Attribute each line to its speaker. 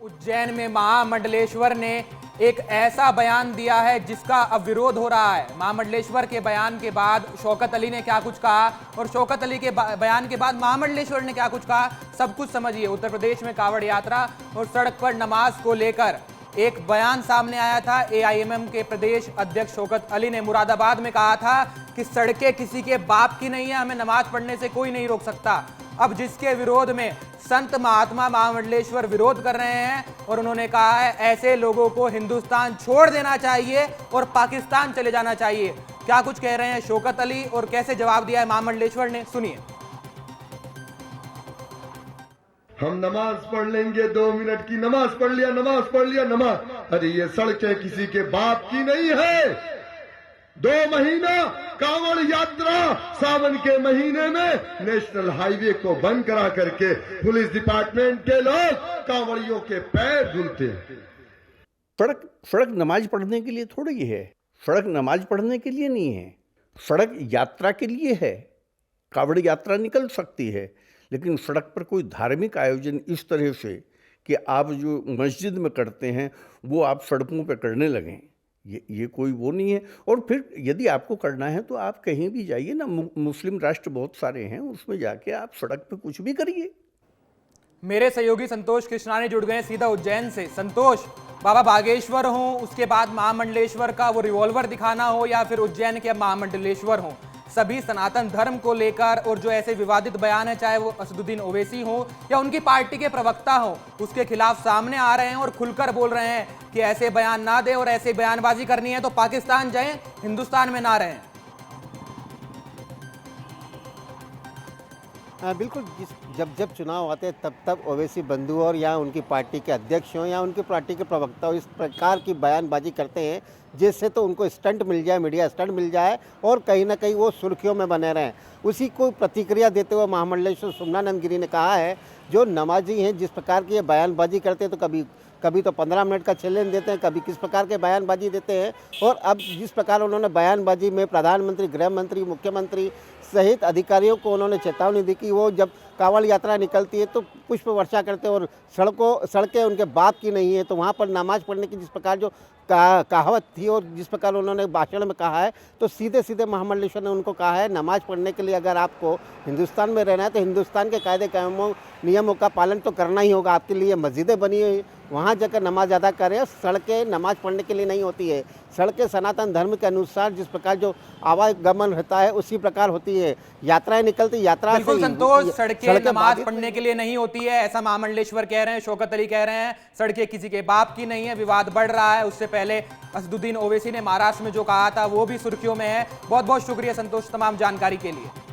Speaker 1: उज्जैन में महामंडलेश्वर ने एक ऐसा बयान दिया है जिसका अब विरोध हो रहा है। महामंडलेश्वर के बयान के बाद शौकत अली ने क्या कुछ कहा और शौकत अली के बयान के बाद महामंडलेश्वर ने क्या कुछ कहा, सब कुछ समझिए। उत्तर प्रदेश में कांवड़ यात्रा और सड़क पर नमाज को लेकर एक बयान सामने आया था। एआईएमएम के प्रदेश अध्यक्ष शौकत अली ने मुरादाबाद में कहा था कि सड़कें किसी के बाप की नहीं है, हमें नमाज पढ़ने से कोई नहीं रोक सकता। अब जिसके विरोध में संत महात्मा महामंडलेश्वर विरोध कर रहे हैं और उन्होंने कहा है ऐसे लोगों को हिंदुस्तान छोड़ देना चाहिए और पाकिस्तान चले जाना चाहिए। क्या कुछ कह रहे हैं शौकत अली और कैसे जवाब दिया है महामंडलेश्वर ने, सुनिए।
Speaker 2: हम नमाज पढ़ लेंगे, 2 मिनट की नमाज पढ़ लिया, नमाज पढ़ लिया, नमाज। अरे ये सड़कें किसी के बाप की नहीं है। 2 महीना कांवड़ यात्रा, सावन के महीने में नेशनल हाईवे को बंद करा करके पुलिस डिपार्टमेंट के लोग कांवड़ियों के पैर धुलते हैं।
Speaker 3: सड़क नमाज पढ़ने के लिए थोड़ी है, सड़क नमाज पढ़ने के लिए नहीं है, सड़क यात्रा के लिए है। कांवड़ यात्रा निकल सकती है, लेकिन सड़क पर कोई धार्मिक आयोजन इस तरह से कि आप जो मस्जिद में करते हैं वो आप सड़कों पर करने लगें, ये कोई वो नहीं है। और फिर यदि आपको करना है तो आप कहीं भी जाइए ना, मुस्लिम राष्ट्र बहुत सारे हैं, उसमें जाके आप सड़क पे कुछ भी करिए।
Speaker 1: मेरे सहयोगी संतोष कृष्णानी जुड़ गए सीधा उज्जैन से। संतोष, बाबा बागेश्वर हो, उसके बाद महामंडलेश्वर का वो रिवॉल्वर दिखाना हो या फिर उज्जैन के महामंडलेश्वर हो, सभी सनातन धर्म को लेकर और जो ऐसे विवादित बयान है, चाहे वो असदुद्दीन ओवैसी हो या उनकी पार्टी के प्रवक्ता हो, उसके खिलाफ सामने आ रहे हैं और खुलकर बोल रहे हैं कि ऐसे बयान ना दे और ऐसे बयानबाजी करनी है तो पाकिस्तान जाएं, हिंदुस्तान में ना रहें।
Speaker 4: बिल्कुल, जब चुनाव आते हैं तब ओवैसी बंधु और या उनकी पार्टी के अध्यक्ष हों या उनकी पार्टी के प्रवक्ता हो, इस प्रकार की बयानबाजी करते हैं जिससे तो उनको स्टंट मिल जाए, मीडिया स्टंट मिल जाए और कहीं ना कहीं वो सुर्खियों में बने रहें। उसी को प्रतिक्रिया देते हुए महामंडलेश्वर सुमनानंद गिरी ने कहा है जो नमाजी हैं जिस प्रकार की ये बयानबाजी करते हैं तो कभी तो 15 मिनट का चैलेंज देते हैं, कभी किस प्रकार के बयानबाजी देते हैं। और अब जिस प्रकार उन्होंने बयानबाजी में प्रधानमंत्री, गृह मंत्री, मुख्यमंत्री सहित अधिकारियों को उन्होंने चेतावनी दी कि वो जब कांवड़ यात्रा निकलती है तो पुष्प वर्षा करते हैं और सड़कें उनके बाप की नहीं है, तो वहाँ पर नमाज पढ़ने की जिस प्रकार जो कहावत थी और जिस प्रकार उन्होंने भाषण में कहा है, तो सीधे सीधे महामंडलेश्वर ने उनको कहा है नमाज पढ़ने के लिए अगर आपको हिंदुस्तान में रहना है तो हिंदुस्तान के कायदे कानूनों नियमों का पालन तो करना ही होगा। आपके लिए मस्जिदें बनी हुई, वहाँ जाकर नमाज अदा करें। सड़कें नमाज पढ़ने के लिए नहीं होती है, सड़कें सनातन धर्म के अनुसार जिस प्रकार जो आवागमन रहता है उसी प्रकार होती है। यात्राएं निकलती, यात्रा
Speaker 1: बिल्कुल संतोष, सड़कें नमाज पढ़ने के लिए नहीं होती है ऐसा महामंडलेश्वर कह रहे हैं, शौकत अली कह रहे हैं सड़कें किसी के बाप की नहीं है। विवाद बढ़ रहा है, उससे पहले असदुद्दीन ओवैसी ने महाराष्ट्र में जो कहा था वो भी सुर्खियों में है। बहुत बहुत शुक्रिया संतोष तमाम जानकारी के लिए।